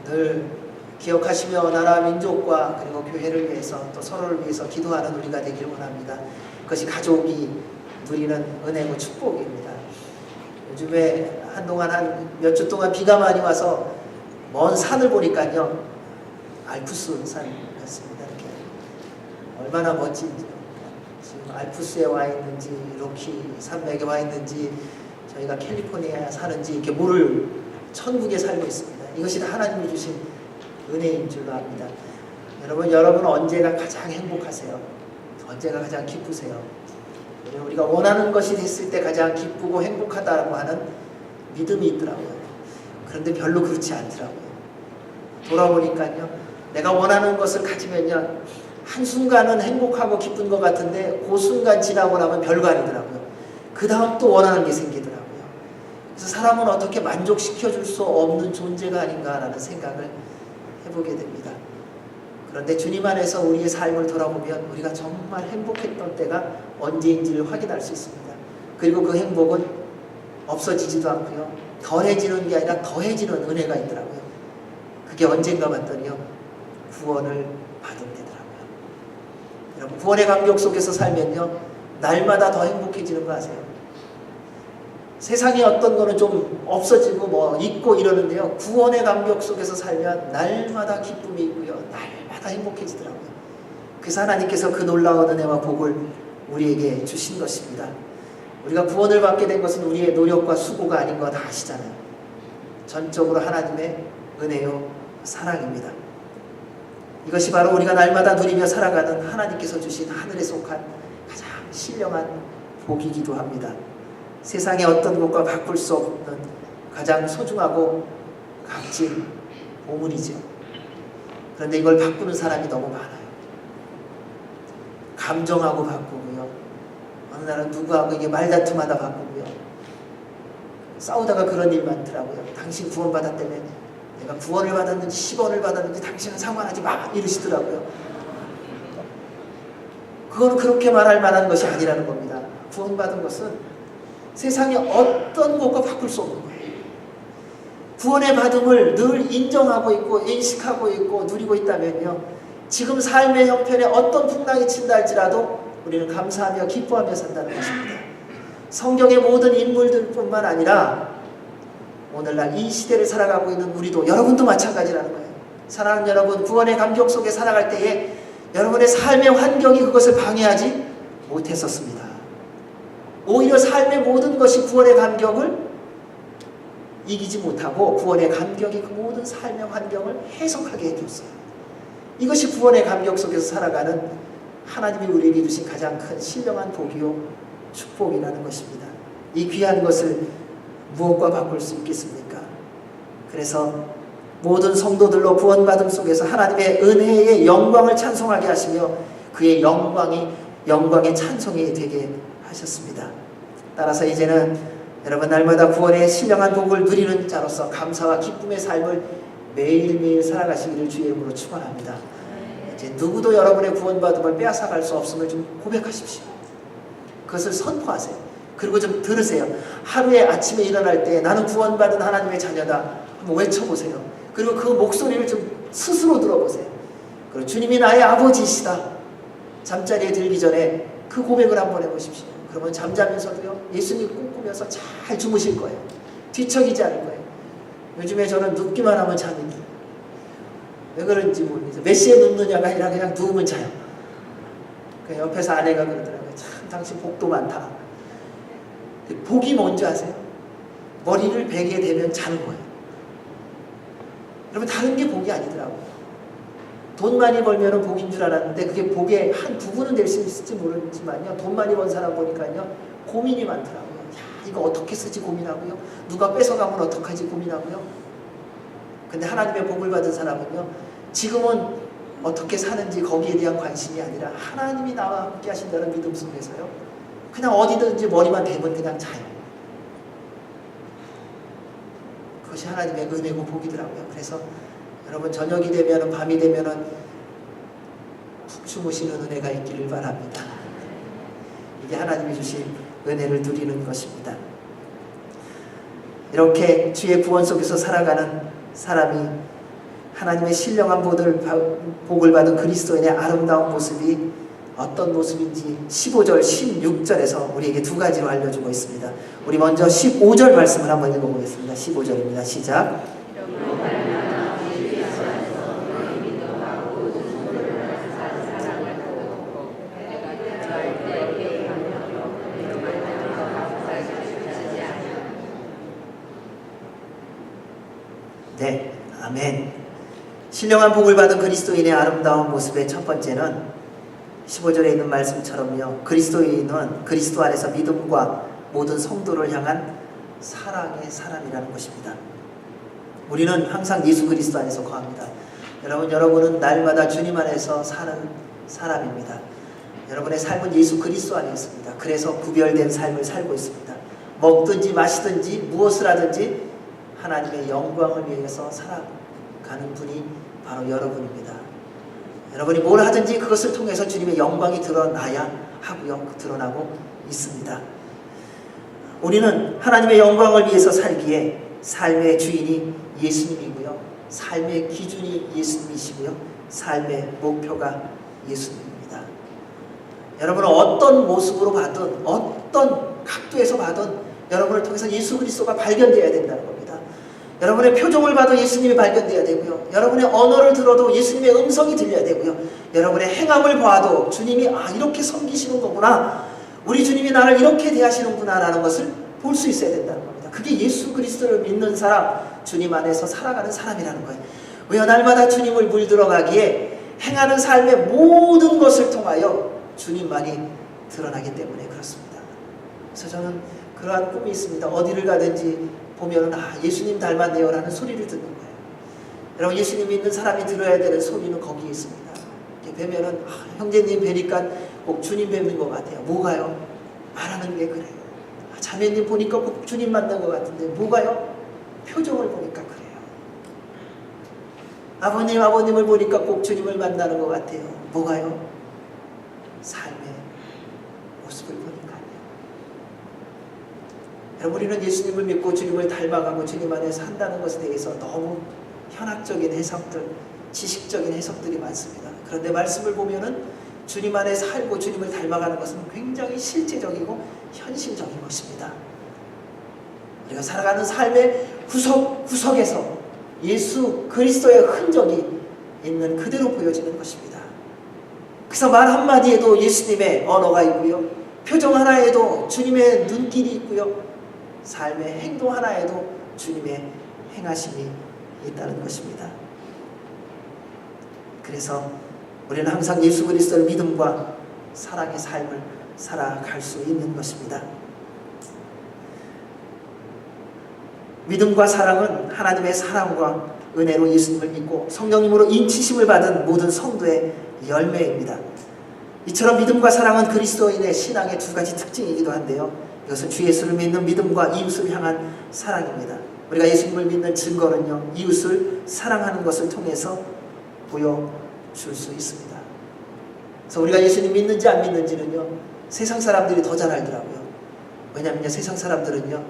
늘 기억하시며 나라 민족과 그리고 교회를 위해서 또 서로를 위해서 기도하는 우리가 되기를 원합니다. 그것이 가족이 누리는 은혜고 축복입니다. 요즘에 한동안 한 몇 주 동안 비가 많이 와서 먼 산을 보니까요, 알프스 산이었습니다. 이렇게 얼마나 멋진지, 지금 알프스에 와 있는지 로키 산맥에 와 있는지 저희가 캘리포니아에 사는지 이렇게 모를 천국에 살고 있습니다. 이것이 다 하나님이 주신 은혜인 줄로 압니다. 여러분 언제가 가장 행복하세요? 언제가 가장 기쁘세요? 우리가 원하는 것이 됐을 때 가장 기쁘고 행복하다고 하는 믿음이 있더라고요. 그런데 별로 그렇지 않더라고요. 돌아보니까요, 내가 원하는 것을 가지면요, 한순간은 행복하고 기쁜 것 같은데 그 순간 지나고 나면 별거 아니더라고요. 그 다음 또 원하는 게 생기더라고요. 그래서 사람은 어떻게 만족시켜줄 수 없는 존재가 아닌가라는 생각을 해보게 됩니다. 그런데 주님 안에서 우리의 삶을 돌아보면 우리가 정말 행복했던 때가 언제인지를 확인할 수 있습니다. 그리고 그 행복은 없어지지도 않고요, 덜해지는 게 아니라 더해지는 은혜가 있더라고요. 그게 언젠가 봤더니요, 구원을 받은 데더라고요. 여러분, 구원의 감격 속에서 살면요, 날마다 더 행복해지는 거 아세요? 세상에 어떤 거는 좀 없어지고 뭐 있고 이러는데요, 구원의 감격 속에서 살면 날마다 기쁨이 있고요, 날마다 행복해지더라고요. 그래서 하나님께서 그 놀라운 은혜와 복을 우리에게 주신 것입니다. 우리가 구원을 받게 된 것은 우리의 노력과 수고가 아닌 거 다 아시잖아요. 전적으로 하나님의 은혜요 사랑입니다. 이것이 바로 우리가 날마다 누리며 살아가는 하나님께서 주신 하늘에 속한 가장 신령한 복이기도 합니다. 세상의 어떤 것과 바꿀 수 없는 가장 소중하고 값진 보물이죠. 그런데 이걸 바꾸는 사람이 너무 많아요. 감정하고 바꾸고요, 어느 날은 누구하고 이게 말다툼하다 바꾸고요, 싸우다가 그런 일 많더라고요. 당신 구원 받았다며, 내가 구원을 받았는지 10원을 받았는지 당신은 상관하지 마, 이러시더라고요. 그건 그렇게 말할 만한 것이 아니라는 겁니다. 구원받은 것은 세상에 어떤 것과 바꿀 수 없는 거예요. 구원의 받음을 늘 인정하고 있고 인식하고 있고 누리고 있다면요, 지금 삶의 형편에 어떤 풍랑이 친다 할지라도 우리는 감사하며 기뻐하며 산다는 것입니다. 성경의 모든 인물들뿐만 아니라 오늘날 이 시대를 살아가고 있는 우리도, 여러분도 마찬가지라는 거예요. 사랑하는 여러분, 구원의 감격 속에 살아갈 때에 여러분의 삶의 환경이 그것을 방해하지 못했었습니다. 오히려 삶의 모든 것이 구원의 감격을 이기지 못하고 구원의 감격이 그 모든 삶의 환경을 해석하게 해줬어요. 이것이 구원의 감격 속에서 살아가는 하나님이 우리에게 주신 가장 큰 신령한 복이요 축복이라는 것입니다. 이 귀한 것을 무엇과 바꿀 수 있겠습니까? 그래서 모든 성도들로 구원받음 속에서 하나님의 은혜의 영광을 찬송하게 하시며 그의 영광의 찬송이 되게 하셨습니다. 따라서 이제는 여러분, 날마다 구원의 신령한 복을 누리는 자로서 감사와 기쁨의 삶을 매일매일 살아가시기를 주의 이름으로 축원합니다. 이제 누구도 여러분의 구원받음을 빼앗아갈 수 없음을 좀 고백하십시오. 그것을 선포하세요. 그리고 좀 들으세요. 하루에 아침에 일어날 때 나는 구원받은 하나님의 자녀다 한번 외쳐보세요. 그리고 그 목소리를 좀 스스로 들어보세요. 그리고 주님이 나의 아버지이시다, 잠자리에 들기 전에 그 고백을 한번 해보십시오. 그러면 잠자면서도요, 예수님 꿈꾸면서 잘 주무실 거예요. 뒤척이지 않을 거예요. 요즘에 저는 눕기만 하면 잠이 들어요. 왜 그런지 모르겠어요. 몇 시에 눕느냐가 아니라 그냥 누우면 자요. 그 옆에서 아내가 그러더라고요. 참 당신 복도 많다. 복이 뭔지 아세요? 머리를 베게 되면 자는 거예요. 여러분, 다른 게 복이 아니더라고요. 돈 많이 벌면 복인 줄 알았는데 그게 복의 한 부분은 될 수 있을지 모르지만요, 돈 많이 번 사람 보니까요, 고민이 많더라고요. 야, 이거 어떻게 쓰지 고민하고요, 누가 뺏어가면 어떡하지 고민하고요. 근데 하나님의 복을 받은 사람은요, 지금은 어떻게 사는지 거기에 대한 관심이 아니라 하나님이 나와 함께 하신다는 믿음 속에서요, 그냥 어디든지 머리만 대면 그냥 자요. 그것이 하나님의 은혜고 복이더라고요. 그래서 여러분, 저녁이 되면, 밤이 되면 푹 주무시는 은혜가 있기를 바랍니다. 이게 하나님이 주신 은혜를 누리는 것입니다. 이렇게 주의 구원 속에서 살아가는 사람이 하나님의 신령한 복을 받은 그리스도인의 아름다운 모습이 어떤 모습인지 15절, 16절에서 우리에게 두 가지로 알려주고 있습니다. 우리 먼저 15절 말씀을 한번 읽어보겠습니다. 15절입니다. 시작. 네, 아멘. 신령한 복을 받은 그리스도인의 아름다운 모습의 첫 번째는 15절에 있는 말씀처럼요, 그리스도인은 그리스도 안에서 믿음과 모든 성도를 향한 사랑의 사람이라는 것입니다. 우리는 항상 예수 그리스도 안에서 거합니다. 여러분은 날마다 주님 안에서 사는 사람입니다. 여러분의 삶은 예수 그리스도 안에 있습니다. 그래서 구별된 삶을 살고 있습니다. 먹든지 마시든지 무엇을 하든지 하나님의 영광을 위해서 살아가는 분이 바로 여러분입니다. 여러분이 뭘 하든지 그것을 통해서 주님의 영광이 드러나야 하고요. 드러나고 있습니다. 우리는 하나님의 영광을 위해서 살기에 삶의 주인이 예수님이고요. 삶의 기준이 예수님이시고요. 삶의 목표가 예수님입니다. 여러분은 어떤 모습으로 봐든 어떤 각도에서 봐든 여러분을 통해서 예수 그리스도가 발견되어야 된다는 겁니다. 여러분의 표정을 봐도 예수님이 발견되어야 되고요. 여러분의 언어를 들어도 예수님의 음성이 들려야 되고요. 여러분의 행함을 봐도 주님이 이렇게 섬기시는 거구나, 우리 주님이 나를 이렇게 대하시는구나 라는 것을 볼 수 있어야 된다는 겁니다. 그게 예수 그리스도를 믿는 사람, 주님 안에서 살아가는 사람이라는 거예요. 왜요? 날마다 주님을 물들어가기에 행하는 삶의 모든 것을 통하여 주님만이 드러나기 때문에 그렇습니다. 그래서 저는 그러한 꿈이 있습니다. 어디를 가든지 보면 예수님 닮았네요 라는 소리를 듣는 거예요. 여러분, 예수님 믿는 사람이 들어야 되는 소리는 거기에 있습니다. 이렇게 뵈면은 형제님 뵈니까 꼭 주님 뵙는 것 같아요. 뭐가요? 말하는 게 그래요. 자매님 보니까 꼭 주님 만난 것 같은데 뭐가요? 표정을 보니까 그래요. 아버님을 보니까 꼭 주님을 만나는 것 같아요. 뭐가요? 삶의 모습을 보니까요. 여러분, 우리는 예수님을 믿고 주님을 닮아가고 주님 안에 산다는 것에 대해서 너무 현학적인 해석들, 지식적인 해석들이 많습니다. 그런데 말씀을 보면은 주님 안에 살고 주님을 닮아가는 것은 굉장히 실제적이고 현실적인 것입니다. 우리가 살아가는 삶의 구석구석에서 예수 그리스도의 흔적이 있는 그대로 보여지는 것입니다. 그래서 말 한마디에도 예수님의 언어가 있고요. 표정 하나에도 주님의 눈길이 있고요. 삶의 행동 하나에도 주님의 행하심이 있다는 것입니다. 그래서 우리는 항상 예수 그리스도의 믿음과 사랑의 삶을 살아갈 수 있는 것입니다. 믿음과 사랑은 하나님의 사랑과 은혜로 예수님을 믿고 성령님으로 인치심을 받은 모든 성도의 열매입니다. 이처럼 믿음과 사랑은 그리스도인의 신앙의 두 가지 특징이기도 한데요. 이것은 주 예수를 믿는 믿음과 이웃을 향한 사랑입니다. 우리가 예수님을 믿는 증거는요, 이웃을 사랑하는 것을 통해서 보여줄 수 있습니다. 그래서 우리가 예수님 믿는지 안 믿는지는요, 세상 사람들이 더 잘 알더라고요. 왜냐하면 세상 사람들은요,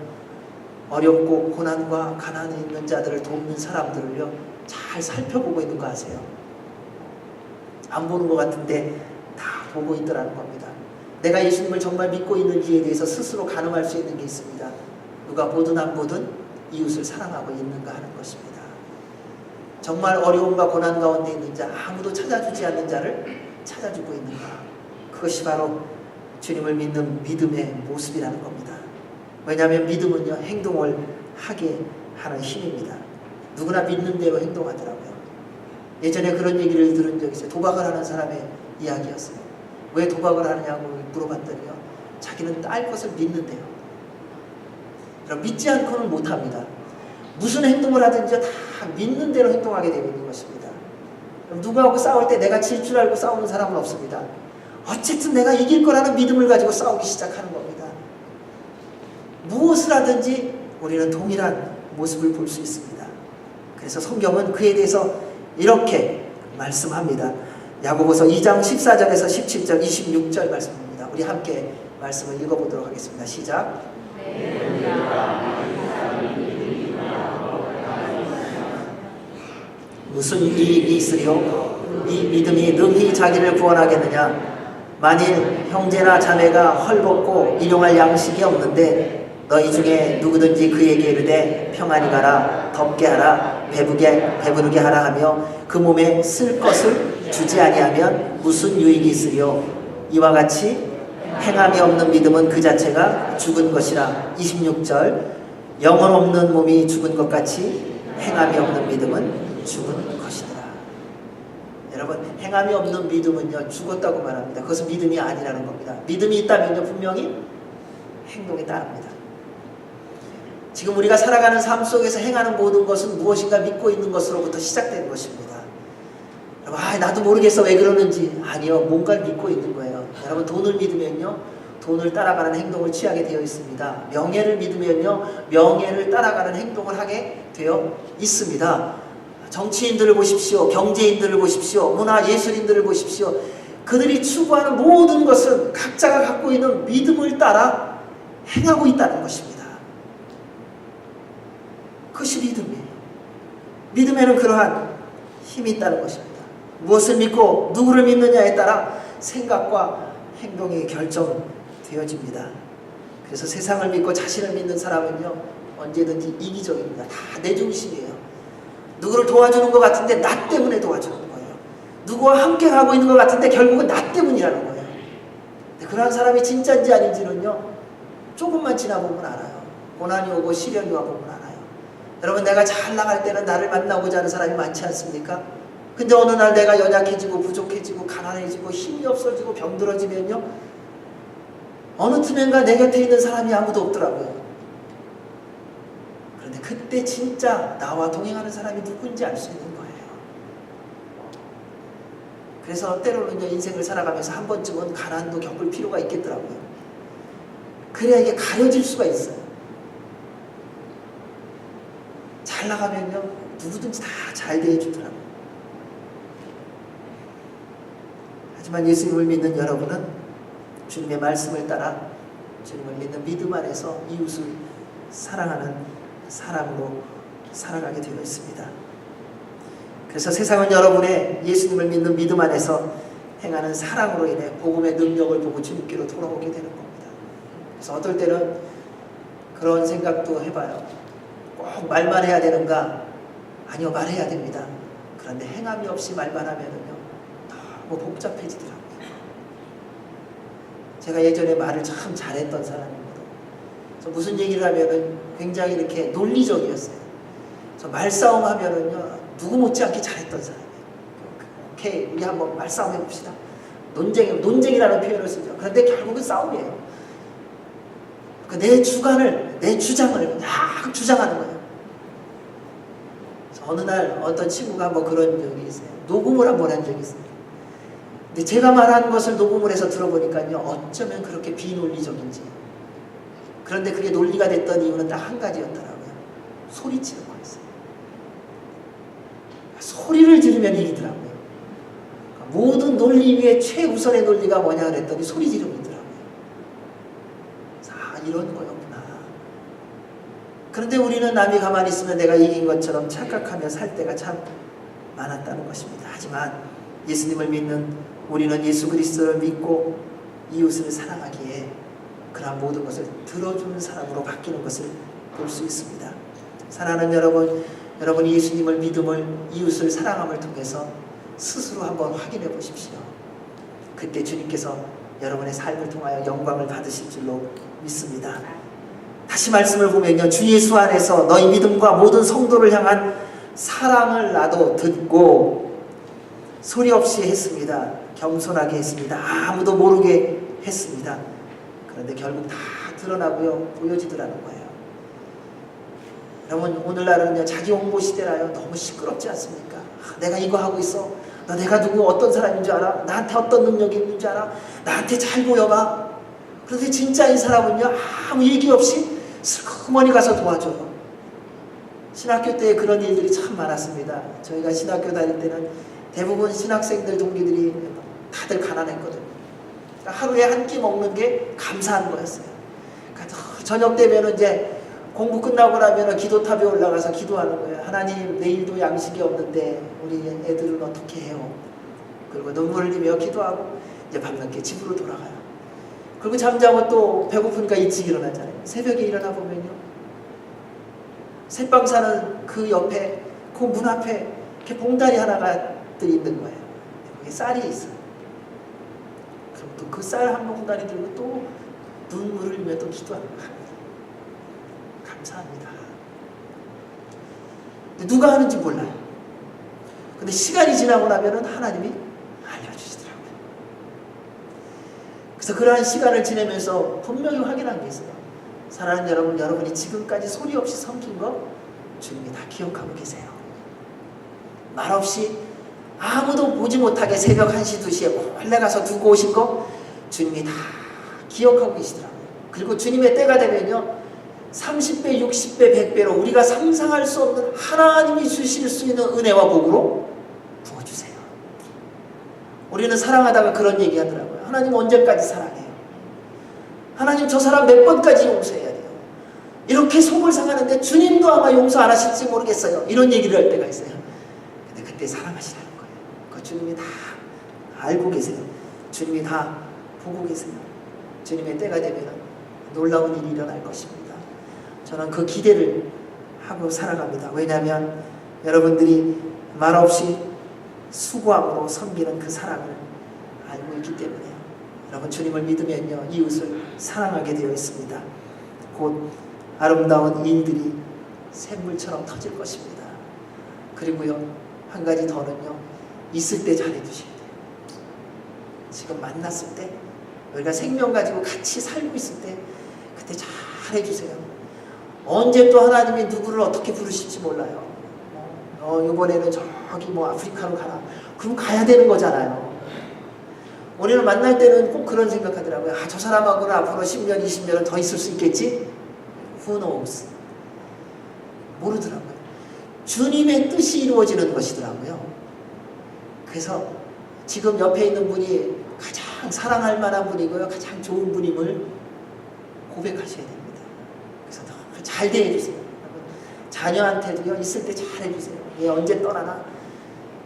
어렵고 고난과 가난에 있는 자들을 돕는 사람들을요, 잘 살펴보고 있는 거 아세요? 안 보는 것 같은데 다 보고 있더라는 겁니다. 내가 예수님을 정말 믿고 있는지에 대해서 스스로 가늠할 수 있는 게 있습니다. 누가 보든 안 보든 이웃을 사랑하고 있는가 하는 것입니다. 정말 어려움과 고난 가운데 있는 자, 아무도 찾아주지 않는 자를 찾아주고 있는가. 그것이 바로 주님을 믿는 믿음의 모습이라는 겁니다. 왜냐하면 믿음은요, 행동을 하게 하는 힘입니다. 누구나 믿는 대로 행동하더라고요. 예전에 그런 얘기를 들은 적이 있어요. 도박을 하는 사람의 이야기였어요. 왜 도박을 하느냐고 물어봤더니요, 자기는 딸 것을 믿는데요. 그럼 믿지 않고는 못합니다. 무슨 행동을 하든지 다 믿는 대로 행동하게 되어 있는 것입니다. 그럼 누구하고 싸울 때 내가 질 줄 알고 싸우는 사람은 없습니다. 어쨌든 내가 이길 거라는 믿음을 가지고 싸우기 시작하는 겁니다. 무엇을 하든지 우리는 동일한 모습을 볼 수 있습니다. 그래서 성경은 그에 대해서 이렇게 말씀합니다. 야고보서 2장 14절에서 17절, 26절 말씀입니다. 우리 함께 말씀을 읽어보도록 하겠습니다. 시작. 무슨 이익이 있으리요? 이 믿음이 능히 자기를 구원하겠느냐? 만일 형제나 자매가 헐벗고 일용할 양식이 없는데 너희 중에 누구든지 그에게 이르되 평안히 가라, 덥게 하라, 배부르게 하라 하며 그 몸에 쓸 것을 주지 아니하면 무슨 유익이 있으리요? 이와 같이 행함이 없는 믿음은 그 자체가 죽은 것이라. 26절, 영혼 없는 몸이 죽은 것 같이 행함이 없는 믿음은 죽은 것이다. 여러분, 행함이 없는 믿음은요, 죽었다고 말합니다. 그것은 믿음이 아니라는 겁니다. 믿음이 있다면요, 분명히 행동이 따릅니다. 지금 우리가 살아가는 삶 속에서 행하는 모든 것은 무엇인가 믿고 있는 것으로부터 시작되는 것입니다. 여러분, 나도 모르겠어 왜 그러는지. 아니요, 뭔가를 믿고 있는 거예요. 여러분, 돈을 믿으면요, 돈을 따라가는 행동을 취하게 되어 있습니다. 명예를 믿으면요, 명예를 따라가는 행동을 하게 되어 있습니다. 정치인들을 보십시오. 경제인들을 보십시오. 문화 예술인들을 보십시오. 그들이 추구하는 모든 것은 각자가 갖고 있는 믿음을 따라 행하고 있다는 것입니다. 그것이 믿음이에요. 믿음에는 그러한 힘이 있다는 것입니다. 무엇을 믿고 누구를 믿느냐에 따라 생각과 행동이 결정되어집니다. 그래서 세상을 믿고 자신을 믿는 사람은요, 언제든지 이기적입니다. 다 내 중심이에요. 누구를 도와주는 것 같은데 나 때문에 도와주는 거예요. 누구와 함께 가고 있는 것 같은데 결국은 나 때문이라는 거예요. 근데 그러한 사람이 진짜인지 아닌지는요, 조금만 지나보면 알아요. 고난이 오고 시련이 와보면 알아요. 여러분, 내가 잘 나갈 때는 나를 만나고자 하는 사람이 많지 않습니까? 근데 어느 날 내가 연약해지고 부족해지고 가난해지고 힘이 없어지고 병들어지면요, 어느 틈엔가 내 곁에 있는 사람이 아무도 없더라고요. 그런데 그때 진짜 나와 동행하는 사람이 누군지 알 수 있는 거예요. 그래서 때로는 인생을 살아가면서 한 번쯤은 가난도 겪을 필요가 있겠더라고요. 그래야 이게 가려질 수가 있어요. 잘 나가면요, 누구든지 다 잘 대해주더라고요. 하지만 예수님을 믿는 여러분은 주님의 말씀을 따라 주님을 믿는 믿음 안에서 이웃을 사랑하는 사람으로 살아가게 되어 있습니다. 그래서 세상은 여러분의 예수님을 믿는 믿음 안에서 행하는 사랑으로 인해 복음의 능력을 보고 주님께로 돌아오게 되는 겁니다. 그래서 어떨 때는 그런 생각도 해봐요. 꼭 말만 해야 되는가? 아니요, 말해야 됩니다. 그런데 행함이 없이 말만 하면은요, 너무 복잡해지더라고요. 제가 예전에 말을 참 잘했던 사람입니다. 그래서 무슨 얘기를 하면은 굉장히 이렇게 논리적이었어요. 그래서 말싸움 하면은요, 누구 못지않게 잘했던 사람이에요. 오케이, 우리 한번 말싸움 해봅시다. 논쟁이라는 표현을 쓰죠. 그런데 결국은 싸움이에요. 내 주관을, 내 주장을 막 주장하는 거예요. 그래서 어느 날 어떤 친구가 뭐 그런 적이 있어요. 녹음을 한번 한 적이 있어요. 근데 제가 말하는 것을 녹음을 해서 들어보니까요, 어쩌면 그렇게 비논리적인지. 그런데 그게 논리가 됐던 이유는 딱 한 가지였더라고요. 소리치는 거였어요. 소리를 지르면 이기더라고요. 모든 논리 위에 최우선의 논리가 뭐냐 그랬더니 소리 지르기더라고요. 이런 거였구나. 그런데 우리는 남이 가만히 있으면 내가 이긴 것처럼 착각하며 살 때가 참 많았다는 것입니다. 하지만 예수님을 믿는 우리는 예수 그리스도를 믿고 이웃을 사랑하기에 그러한 모든 것을 들어주는 사람으로 바뀌는 것을 볼 수 있습니다. 사랑하는 여러분, 여러분이 예수님을 믿음을, 이웃을 사랑함을 통해서 스스로 한번 확인해 보십시오. 그때 주님께서 여러분의 삶을 통하여 영광을 받으실 줄로 믿습니다. 다시 말씀을 보면요, 주 예수 안에서 너희 믿음과 모든 성도를 향한 사랑을 나도 듣고 소리 없이 했습니다. 겸손하게 했습니다. 아무도 모르게 했습니다. 그런데 결국 다 드러나고요, 보여지더라는 거예요. 여러분, 오늘날은요, 자기 홍보 시대라요, 너무 시끄럽지 않습니까? 내가 이거 하고 있어. 너 내가 누구 어떤 사람인 줄 알아? 나한테 어떤 능력이 있는 줄 알아? 나한테 잘 보여봐. 그런데 진짜 이 사람은요, 아무 얘기 없이 슬그머니 가서 도와줘요. 신학교 때 그런 일들이 참 많았습니다. 저희가 신학교 다닐 때는 대부분 신학생들 동기들이 다들 가난했거든요. 그러니까 하루에 한 끼 먹는 게 감사한 거였어요. 그러니까 저녁 되면 이제 공부 끝나고 나면 기도탑에 올라가서 기도하는 거예요. 하나님, 내일도 양식이 없는데 우리 애들은 어떻게 해요? 그리고 눈물을 흘리며 기도하고 이제 밤늦게 집으로 돌아가요. 그리고 잠자고 또 배고프니까 일찍 일어나잖아요. 새벽에 일어나 보면요, 새빵 사는 그 옆에 그 문 앞에 이렇게 봉다리 하나가 있는 거예요. 거기 쌀이 있어요. 그럼 또 그 쌀 한 봉다리 들고 또 눈물을 흘리며 또 기도하는 거예요. 감사합니다. 근데 누가 하는지 몰라요. 근데 시간이 지나고 나면은 하나님이 알려주시더라고요. 그래서 그러한 시간을 지내면서 분명히 확인한 게 있어요. 사랑하는 여러분, 여러분이 지금까지 소리 없이 섬긴 거 주님이 다 기억하고 계세요. 말 없이 아무도 보지 못하게 새벽 1시, 2시에 몰래 가서 두고 오신 거 주님이 다 기억하고 계시더라고요. 그리고 주님의 때가 되면요, 30배, 60배, 100배로 우리가 상상할 수 없는 하나님이 주실 수 있는 은혜와 복으로 부어주세요. 우리는 사랑하다가 그런 얘기 하더라고요. 하나님 언제까지 사랑해요? 하나님 저 사람 몇 번까지 용서해야 돼요? 이렇게 속을 상하는데 주님도 아마 용서 안 하실지 모르겠어요. 이런 얘기를 할 때가 있어요. 근데 그때 사랑하시라는 거예요. 그 주님이 다 알고 계세요. 주님이 다 보고 계세요. 주님의 때가 되면 놀라운 일이 일어날 것입니다. 저는 그 기대를 하고 살아갑니다. 왜냐하면 여러분들이 말없이 수고함으로 섬기는 그 사랑을 알고 있기 때문에요. 여러분, 주님을 믿으면요, 이웃을 사랑하게 되어 있습니다. 곧 아름다운 일들이 샘물처럼 터질 것입니다. 그리고요, 한 가지 더는요, 있을 때 잘해주셔야 돼요. 지금 만났을 때, 우리가 생명 가지고 같이 살고 있을 때 그때 잘해주세요. 언제 또 하나님이 누구를 어떻게 부르실지 몰라요. 이번에는 저기 뭐 아프리카로 가라. 그럼 가야 되는 거잖아요. 우리는 만날 때는 꼭 그런 생각하더라고요. 아, 저 사람하고는 앞으로 10년, 20년은 더 있을 수 있겠지? Who knows? 모르더라고요. 주님의 뜻이 이루어지는 것이더라고요. 그래서 지금 옆에 있는 분이 가장 사랑할 만한 분이고요, 가장 좋은 분임을 고백하셔야 됩니다. 그래서 너무 잘 대해주세요. 자녀한테도요, 있을 때 잘해주세요. 얘 언제 떠나나?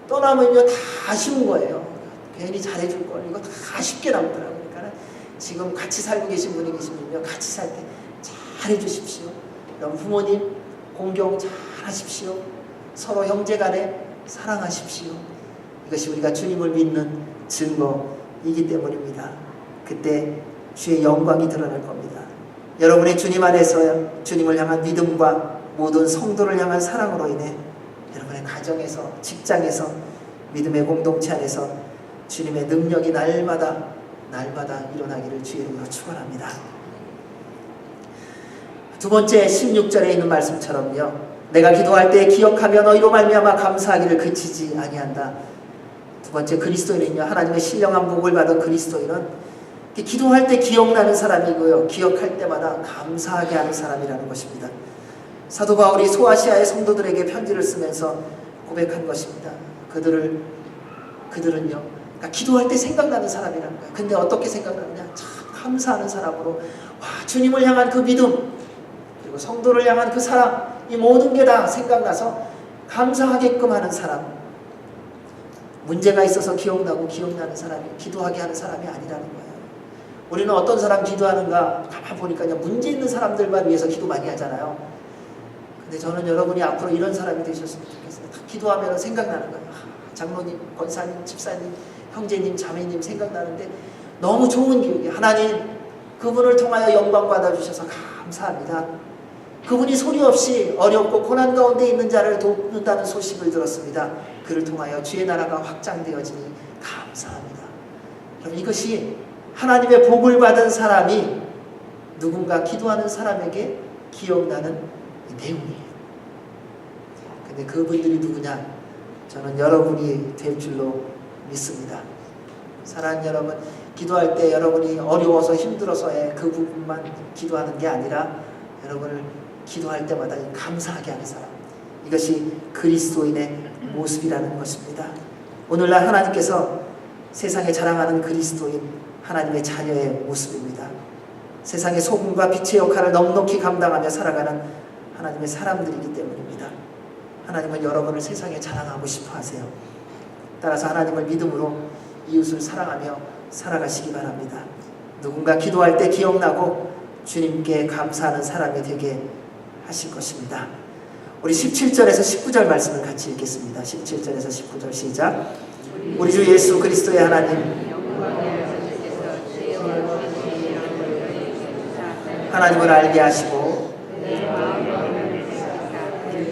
떠나면요, 다 아쉬운 거예요. 괜히 잘해줄 걸. 이거 다 아쉽게 남더라고요. 그러니까 지금 같이 살고 계신 분이 계시면요, 같이 살 때 잘해주십시오. 그럼 부모님 공경 잘하십시오. 서로 형제간에 사랑하십시오. 이것이 우리가 주님을 믿는 증거이기 때문입니다. 그때 주의 영광이 드러날 겁니다. 여러분의 주님 안에서 주님을 향한 믿음과 모든 성도를 향한 사랑으로 인해 여러분의 가정에서, 직장에서, 믿음의 공동체 안에서 주님의 능력이 날마다 일어나기를 주의 이름으로 축원합니다. 두 번째 16절에 있는 말씀처럼요, 내가 기도할 때 기억하며 너희로 말미암아 감사하기를 그치지 아니한다. 두 번째, 그리스도인은요, 하나님의 신령한 복을 받은 그리스도인은 기도할 때 기억나는 사람이고요, 기억할 때마다 감사하게 하는 사람이라는 것입니다. 사도 바울이 소아시아의 성도들에게 편지를 쓰면서 고백한 것입니다. 그들은요, 그러니까 기도할 때 생각나는 사람이라는 거예요. 근데 어떻게 생각나느냐? 참 감사하는 사람으로, 와, 주님을 향한 그 믿음, 그리고 성도를 향한 그 사랑, 이 모든 게 다 생각나서 감사하게끔 하는 사람. 문제가 있어서 기억나는 사람이 기도하게 하는 사람이 아니라는 거예요. 우리는 어떤 사람 기도하는가 가만 보니까요, 문제 있는 사람들만 위해서 기도 많이 하잖아요. 근데 저는 여러분이 앞으로 이런 사람이 되셨으면 좋겠어요. 기도하면 생각나는 거예요. 장로님, 권사님, 집사님, 형제님, 자매님 생각나는데 너무 좋은 기억이, 하나님 그분을 통하여 영광 받아주셔서 감사합니다. 그분이 소리 없이 어렵고 고난 가운데 있는 자를 돕는다는 소식을 들었습니다. 그를 통하여 주의 나라가 확장되어지니 감사합니다. 그럼 이것이 하나님의 복을 받은 사람이 누군가 기도하는 사람에게 기억나는 내용이에요. 근데 그분들이 누구냐? 저는 여러분이 될 줄로 믿습니다. 사랑하는 여러분, 기도할 때 여러분이 어려워서 힘들어서의 그 부분만 기도하는 게 아니라 여러분을 기도할 때마다 감사하게 하는 사람, 이것이 그리스도인의 모습이라는 것입니다. 오늘날 하나님께서 세상에 자랑하는 그리스도인, 하나님의 자녀의 모습입니다. 세상의 소금과 빛의 역할을 넉넉히 감당하며 살아가는 하나님의 사람들이기 때문입니다. 하나님은 여러분을 세상에 자랑하고 싶어 하세요. 따라서 하나님을 믿음으로 이웃을 사랑하며 살아가시기 바랍니다. 누군가 기도할 때 기억나고 주님께 감사하는 사람이 되게 하실 것입니다. 우리 17절에서 19절 말씀을 같이 읽겠습니다. 17절에서 19절 시작. 우리 주 예수 그리스도의 하나님, 하나님을 알게 하시고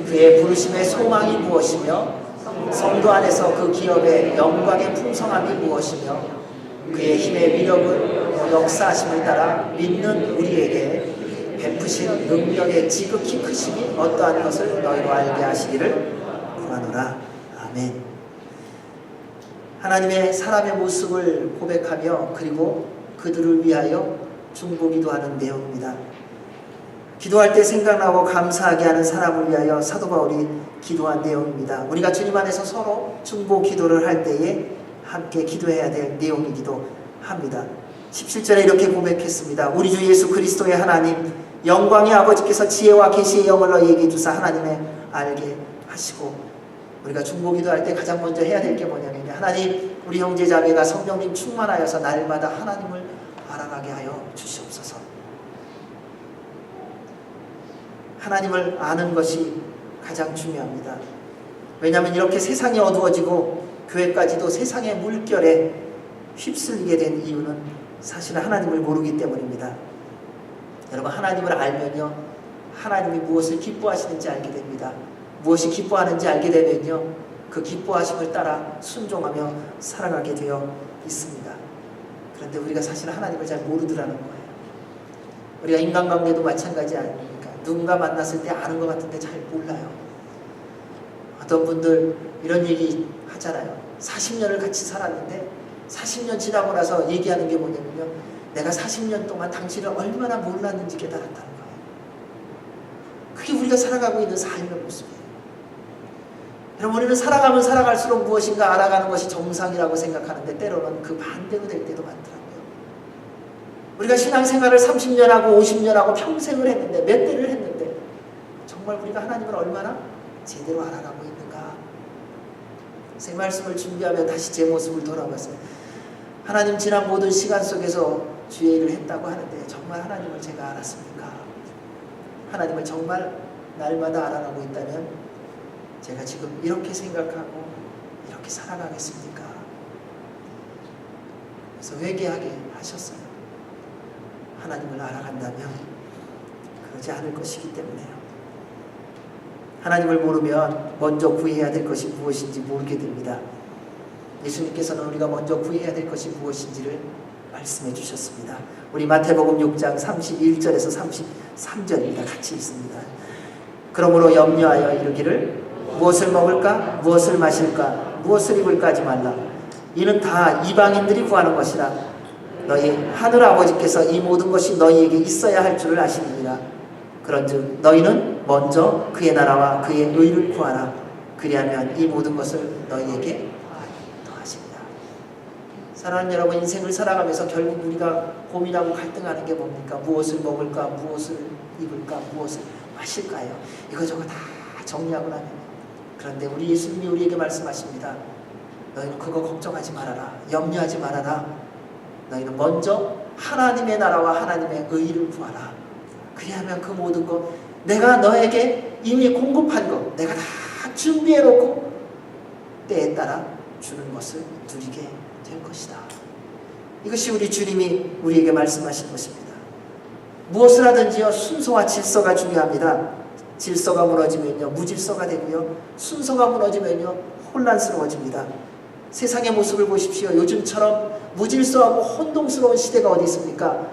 그의 부르심의 소망이 무엇이며 성도 안에서 그 기업의 영광의 풍성함이 무엇이며 그의 힘의 위력을 역사하심을 따라 믿는 우리에게 베푸신 능력의 지극히 크심이 어떠한 것을 너희로 알게 하시기를 구하노라. 아멘. 하나님의 사람의 모습을 고백하며 그리고 그들을 위하여 중보기도 하는 내용입니다. 기도할 때 생각나고 감사하게 하는 사람을 위하여 사도 바울이 기도한 내용입니다. 우리가 주님 안에서 서로 중보 기도를 할 때에 함께 기도해야 될 내용이기도 합니다. 17절에 이렇게 고백했습니다. 우리 주 예수 그리스도의 하나님, 영광의 아버지께서 지혜와 계시의 영을 너희에게 주사 하나님의 알게 하시고, 우리가 중보 기도할 때 가장 먼저 해야 될 게 뭐냐면, 하나님, 우리 형제 자매가 성령님 충만하여서 날마다 하나님을 알아가게 하여 주시옵소서. 하나님을 아는 것이 가장 중요합니다. 왜냐하면 이렇게 세상이 어두워지고 교회까지도 세상의 물결에 휩쓸리게 된 이유는 사실은 하나님을 모르기 때문입니다. 여러분, 하나님을 알면요, 하나님이 무엇을 기뻐하시는지 알게 됩니다. 무엇이 기뻐하는지 알게 되면요, 그 기뻐하심을 따라 순종하며 살아가게 되어 있습니다. 그런데 우리가 사실 하나님을 잘 모르더라는 거예요. 우리가 인간관계도 마찬가지 아닙니까? 누군가 만났을 때 아는 것 같은데 잘 몰라요. 어떤 분들 이런 얘기 하잖아요. 40년을 같이 살았는데 40년 지나고 나서 얘기하는 게 뭐냐면요, 내가 40년 동안 당신을 얼마나 몰랐는지 깨달았다는 거예요. 그게 우리가 살아가고 있는 삶의 모습이에요. 여러분, 우리는 살아가면 살아갈수록 무엇인가 알아가는 것이 정상이라고 생각하는데 때로는 그 반대로 될 때도 많더라고요. 우리가 신앙생활을 30년하고 50년하고 평생을 했는데, 몇 대를 했는데 정말 우리가 하나님을 얼마나 제대로 알아가고 있는가. 새 말씀을 준비하며 다시 제 모습을 돌아봤어요. 하나님, 지난 모든 시간 속에서 주의 일을 했다고 하는데 정말 하나님을 제가 알았습니까? 하나님을 정말 날마다 알아가고 있다면 제가 지금 이렇게 생각하고 이렇게 살아가겠습니까? 그래서 회개하게 하셨어요. 하나님을 알아간다면 그러지 않을 것이기 때문에요. 하나님을 모르면 먼저 구해야 될 것이 무엇인지 모르게 됩니다. 예수님께서는 우리가 먼저 구해야 될 것이 무엇인지를 말씀해 주셨습니다. 우리 마태복음 6장 31절에서 33절입니다. 같이 읽습니다. 그러므로 염려하여 이르기를 무엇을 먹을까? 무엇을 마실까? 무엇을 입을까 하지 말라. 이는 다 이방인들이 구하는 것이라. 너희 하늘 아버지께서 이 모든 것이 너희에게 있어야 할 줄을 아시느니라. 그런즉 너희는 먼저 그의 나라와 그의 의를 구하라. 그리하면 이 모든 것을 너희에게 더하시리라. 사랑하는 여러분, 인생을 살아가면서 결국 우리가 고민하고 갈등하는 게 뭡니까? 무엇을 먹을까? 무엇을 입을까? 무엇을 마실까요? 이거저거 다 정리하고 나면, 그런데 우리 예수님이 우리에게 말씀하십니다. 너희는 그거 걱정하지 말아라. 염려하지 말아라. 너희는 먼저 하나님의 나라와 하나님의 의를 구하라. 그리하면 그 모든 것, 내가 너에게 이미 공급한 것, 내가 다 준비해놓고 때에 따라 주는 것을 누리게 될 것이다. 이것이 우리 주님이 우리에게 말씀하신 것입니다. 무엇을 하든지요, 순서와 질서가 중요합니다. 질서가 무너지면요, 무질서가 되고요, 순서가 무너지면요, 혼란스러워집니다. 세상의 모습을 보십시오. 요즘처럼 무질서하고 혼동스러운 시대가 어디 있습니까?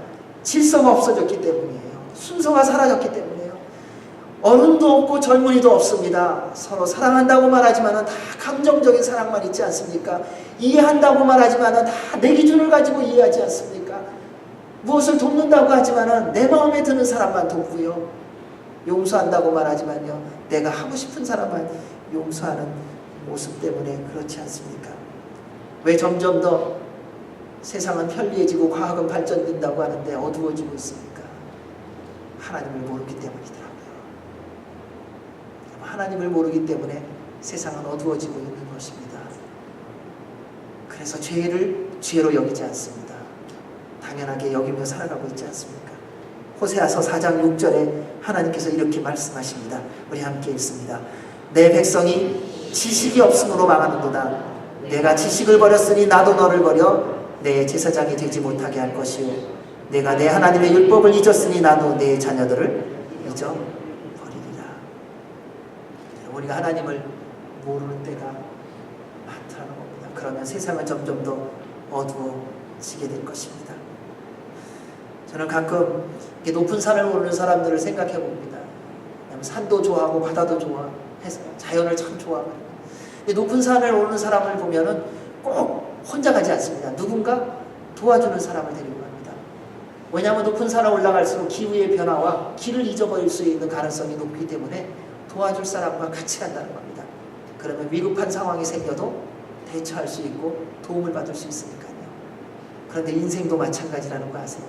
질서가 없어졌기 때문이에요. 순서가 사라졌기 때문이에요. 어른도 없고 젊은이도 없습니다. 서로 사랑한다고 말하지만 다 감정적인 사랑만 있지 않습니까? 이해한다고 말하지만 다 내 기준을 가지고 이해하지 않습니까? 무엇을 돕는다고 하지만 내 마음에 드는 사람만 돕고요, 용서한다고 말하지만요, 내가 하고 싶은 사람만 용서하는 모습 때문에 그렇지 않습니까? 왜 점점 더 세상은 편리해지고 과학은 발전된다고 하는데 어두워지고 있습니까? 하나님을 모르기 때문이더라고요. 하나님을 모르기 때문에 세상은 어두워지고 있는 것입니다. 그래서 죄를 죄로 여기지 않습니다. 당연하게 여기며 살아가고 있지 않습니까? 호세아서 4장 6절에 하나님께서 이렇게 말씀하십니다. 우리 함께 읽습니다. 내 백성이 지식이 없음으로 망하는도다. 내가 지식을 버렸으니 나도 너를 버려 내 제사장이 되지 못하게 할 것이요 내가 내 하나님의 율법을 잊었으니 나도 내 자녀들을 잊어버리리라. 우리가 하나님을 모르는 때가 많다는 겁니다. 그러면 세상은 점점 더 어두워지게 될 것입니다. 저는 가끔 높은 산을 오르는 사람들을 생각해 봅니다. 산도 좋아하고 바다도 좋아해서 자연을 참 좋아하고, 높은 산을 오르는 사람을 보면은 꼭 혼자 가지 않습니다. 누군가 도와주는 사람을 데리고 갑니다. 왜냐하면 높은 산에 올라갈수록 기후의 변화와 길을 잊어버릴 수 있는 가능성이 높기 때문에 도와줄 사람과 같이 간다는 겁니다. 그러면 위급한 상황이 생겨도 대처할 수 있고 도움을 받을 수 있으니까요. 그런데 인생도 마찬가지라는 거 아세요?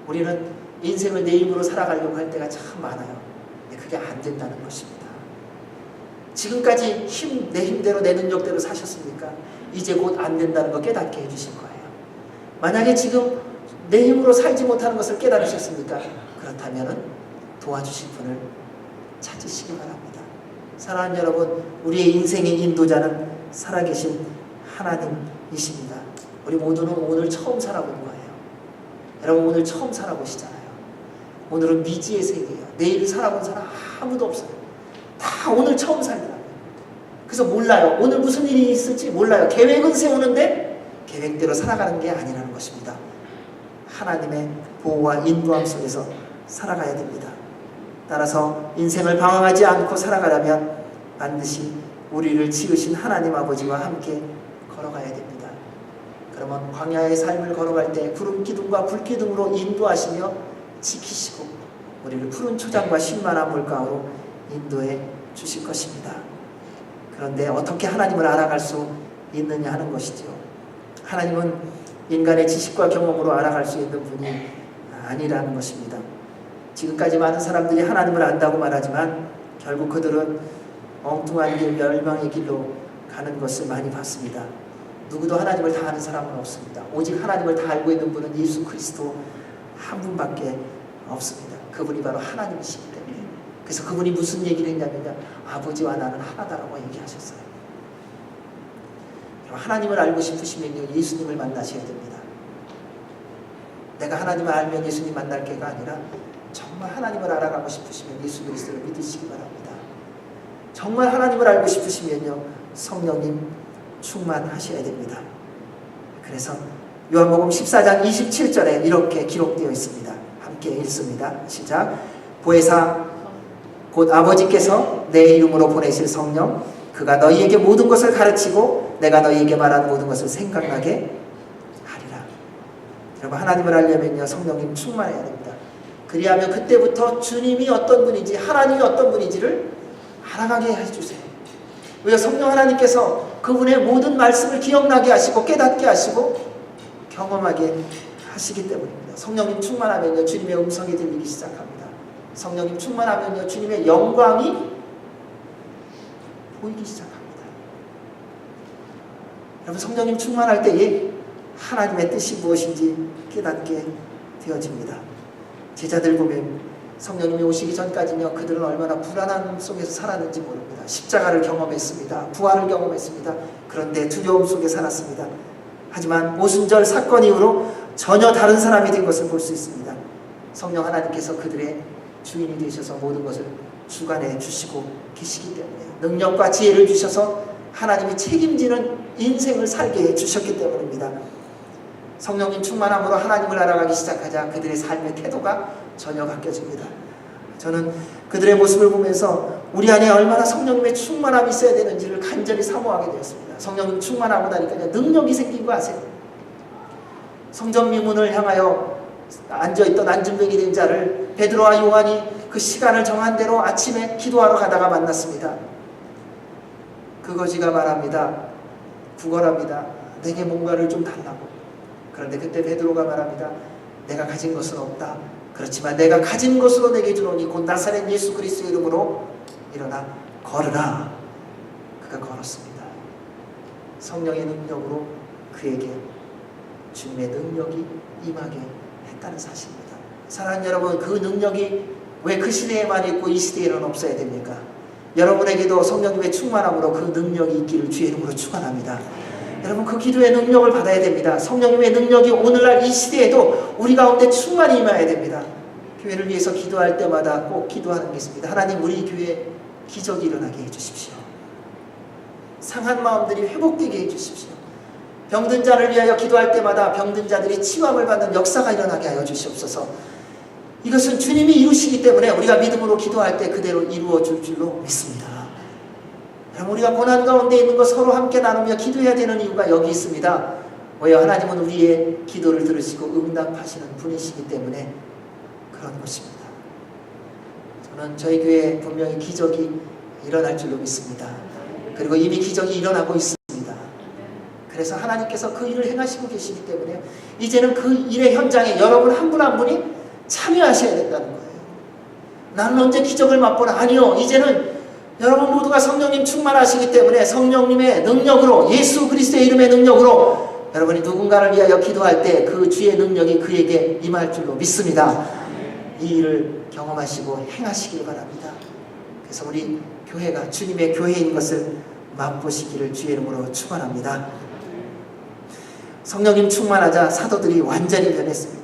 우리는 인생을 내 힘으로 살아가려고 할 때가 참 많아요. 근데 그게 안 된다는 것입니다. 지금까지 내 힘대로 내 능력대로 사셨습니까? 이제 곧 안 된다는 거 깨닫게 해주실 거예요. 만약에 지금 내 힘으로 살지 못하는 것을 깨달으셨습니까? 그렇다면 도와주실 분을 찾으시기 바랍니다. 사랑하는 여러분, 우리의 인생의 인도자는 살아계신 하나님이십니다. 우리 모두는 오늘 처음 살아보는 거예요. 여러분 오늘 처음 살아보시잖아요. 오늘은 미지의 세계예요. 내일 살아본 사람 아무도 없어요. 다 오늘 처음 살더라고요. 그래서 몰라요. 오늘 무슨 일이 있을지 몰라요. 계획은 세우는데 계획대로 살아가는 게 아니라는 것입니다. 하나님의 보호와 인도함 속에서 살아가야 됩니다. 따라서 인생을 방황하지 않고 살아가려면 반드시 우리를 지으신 하나님 아버지와 함께 걸어가야 됩니다. 그러면 광야의 삶을 걸어갈 때 구름 기둥과 불 기둥으로 인도하시며 지키시고 우리를 푸른 초장과 신만한 물가로 인도해 주실 것입니다. 그런데 어떻게 하나님을 알아갈 수 있느냐 하는 것이죠. 하나님은 인간의 지식과 경험으로 알아갈 수 있는 분이 아니라는 것입니다. 지금까지 많은 사람들이 하나님을 안다고 말하지만 결국 그들은 엉뚱한 길, 멸망의 길로 가는 것을 많이 봤습니다. 누구도 하나님을 다 아는 사람은 없습니다. 오직 하나님을 다 알고 있는 분은 예수 그리스도 한 분밖에 없습니다. 그분이 바로 하나님이시기 때문에. 그래서 그분이 무슨 얘기를 했냐면요, 아버지와 나는 하나다라고 얘기하셨어요. 하나님을 알고 싶으시면요, 예수님을 만나셔야 됩니다. 내가 하나님을 알면 예수님 만날 게가 아니라 정말 하나님을 알아가고 싶으시면 예수 그리스도를 믿으시기 바랍니다. 정말 하나님을 알고 싶으시면요, 성령님 충만하셔야 됩니다. 그래서 요한복음 14장 27절에 이렇게 기록되어 있습니다. 함께 읽습니다. 시작. 보혜사 곧 아버지께서 내 이름으로 보내실 성령, 그가 너희에게 모든 것을 가르치고 내가 너희에게 말한 모든 것을 생각나게 하리라. 여러분, 하나님을 알려면요, 성령님 충만해야 됩니다. 그리하면 그때부터 주님이 어떤 분인지, 하나님이 어떤 분인지를 알아가게 해주세요. 왜? 성령 하나님께서 그분의 모든 말씀을 기억나게 하시고 깨닫게 하시고 경험하게 하시기 때문입니다. 성령님 충만하면요, 주님의 음성이 들리기 시작합니다. 성령님 충만하면요, 주님의 영광이 보이기 시작합니다. 여러분, 성령님 충만할 때에 하나님의 뜻이 무엇인지 깨닫게 되어집니다. 제자들 보면 성령님이 오시기 전까지는요, 그들은 얼마나 불안함 속에서 살았는지 모릅니다. 십자가를 경험했습니다. 부활을 경험했습니다. 그런데 두려움 속에 살았습니다. 하지만 오순절 사건 이후로 전혀 다른 사람이 된 것을 볼 수 있습니다. 성령 하나님께서 그들의 주인이 되셔서 모든 것을 주관해 주시고 계시기 때문에, 능력과 지혜를 주셔서 하나님이 책임지는 인생을 살게 해 주셨기 때문입니다. 성령님 충만함으로 하나님을 알아가기 시작하자 그들의 삶의 태도가 전혀 바뀌어집니다. 저는 그들의 모습을 보면서 우리 안에 얼마나 성령님의 충만함이 있어야 되는지를 간절히 사모하게 되었습니다. 성령님 충만하고 나니까 능력이 생긴 거 아세요? 성전 미문을 향하여 앉아있던 안진뱅이 된 자를 베드로와 요한이 그 시간을 정한 대로 아침에 기도하러 가다가 만났습니다. 그거지가 말합니다. 구걸합니다. 내게 뭔가를 좀 달라고. 그런데 그때 베드로가 말합니다. 내가 가진 것은 없다. 그렇지만 내가 가진 것으로 내게 주노니 곧 나사렛 예수 그리스도의 이름으로 일어나 걸으라. 그가 걸었습니다. 성령의 능력으로 그에게 주님의 능력이 임하게 했다는 사실입니다. 사랑하는 여러분, 그 능력이 왜 그 시대에만 있고 이 시대에는 없어야 됩니까? 여러분에게도 성령님의 충만함으로 그 능력이 있기를 주의 이름으로 축원합니다. 여러분, 그 기도의 능력을 받아야 됩니다. 성령님의 능력이 오늘날 이 시대에도 우리 가운데 충만히 임해야 됩니다. 교회를 위해서 기도할 때마다 꼭 기도하는 게 있습니다. 하나님, 우리 교회에 기적이 일어나게 해주십시오. 상한 마음들이 회복되게 해주십시오. 병든 자를 위하여 기도할 때마다 병든 자들이 치유함을 받는 역사가 일어나게 하여 주시옵소서. 이것은 주님이 이루시기 때문에 우리가 믿음으로 기도할 때 그대로 이루어질 줄로 믿습니다. 우리가 고난 가운데 있는 것 서로 함께 나누며 기도해야 되는 이유가 여기 있습니다. 왜요? 하나님은 우리의 기도를 들으시고 응답하시는 분이시기 때문에 그런 것입니다. 저는 저희 교회에 분명히 기적이 일어날 줄로 믿습니다. 그리고 이미 기적이 일어나고 있습니다. 그래서 하나님께서 그 일을 행하시고 계시기 때문에 이제는 그 일의 현장에 여러분 한 분 한 분이 참여하셔야 된다는 거예요. 나는 언제 기적을 맛보나? 아니요. 이제는 여러분 모두가 성령님 충만하시기 때문에 성령님의 능력으로, 예수 그리스도의 이름의 능력으로 여러분이 누군가를 위하여 기도할 때 그 주의 능력이 그에게 임할 줄로 믿습니다. 이 일을 경험하시고 행하시길 바랍니다. 그래서 우리 교회가 주님의 교회인 것을 맛보시기를 주의 이름으로 축원합니다. 성령님 충만하자 사도들이 완전히 변했습니다.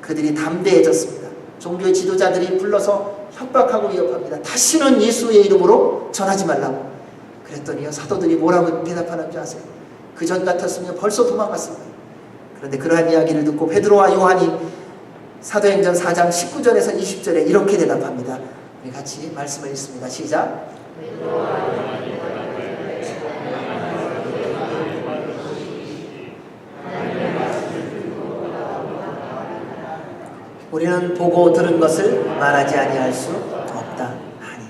그들이 담대해졌습니다. 종교의 지도자들이 불러서 협박하고 위협합니다. 다시는 예수의 이름으로 전하지 말라고. 그랬더니요, 사도들이 뭐라고 대답하는 줄 아세요? 그 전 같았으면 벌써 도망갔습니다. 그런데 그러한 이야기를 듣고 베드로와 요한이 사도행전 4장 19절에서 20절에 이렇게 대답합니다. 우리 같이 말씀을 읽습니다. 시작. 우리는 보고 들은 것을 말하지 아니할 수 없다 하니.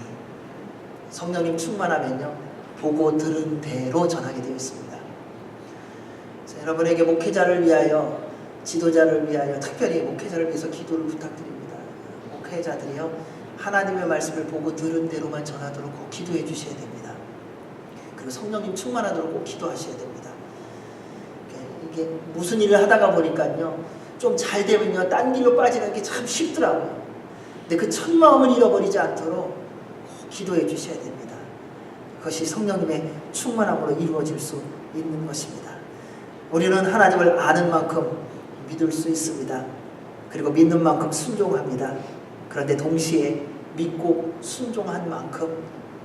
성령님 충만하면요, 보고 들은 대로 전하게 되어 있습니다. 여러분에게 목회자를 위하여, 지도자를 위하여, 특별히 목회자를 위해서 기도를 부탁드립니다. 목회자들이요, 하나님의 말씀을 보고 들은 대로만 전하도록 꼭 기도해 주셔야 됩니다. 그리고 성령님 충만하도록 꼭 기도하셔야 됩니다. 이게 무슨 일을 하다가 보니까요, 좀 잘 되면요, 딴 길로 빠지는 게 참 쉽더라고요. 근데 그 첫 마음을 잃어버리지 않도록 꼭 기도해 주셔야 됩니다. 그것이 성령님의 충만함으로 이루어질 수 있는 것입니다. 우리는 하나님을 아는 만큼 믿을 수 있습니다. 그리고 믿는 만큼 순종합니다. 그런데 동시에 믿고 순종한 만큼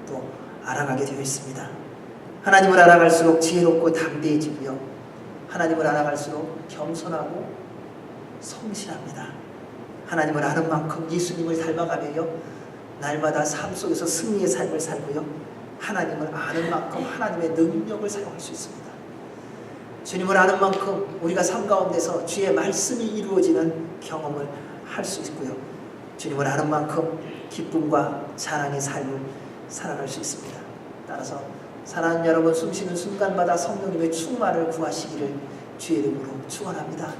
또 알아가게 되어 있습니다. 하나님을 알아갈수록 지혜롭고 담대해지고요, 하나님을 알아갈수록 겸손하고 성실합니다. 하나님을 아는 만큼 예수님을 닮아가며요, 날마다 삶 속에서 승리의 삶을 살고요, 하나님을 아는 만큼 하나님의 능력을 사용할 수 있습니다. 주님을 아는 만큼 우리가 삶 가운데서 주의 말씀이 이루어지는 경험을 할 수 있고요, 주님을 아는 만큼 기쁨과 자랑의 삶을 살아갈 수 있습니다. 따라서 사랑하는 여러분, 숨쉬는 순간마다 성령님의 충만을 구하시기를 주의 이름으로 축원합니다.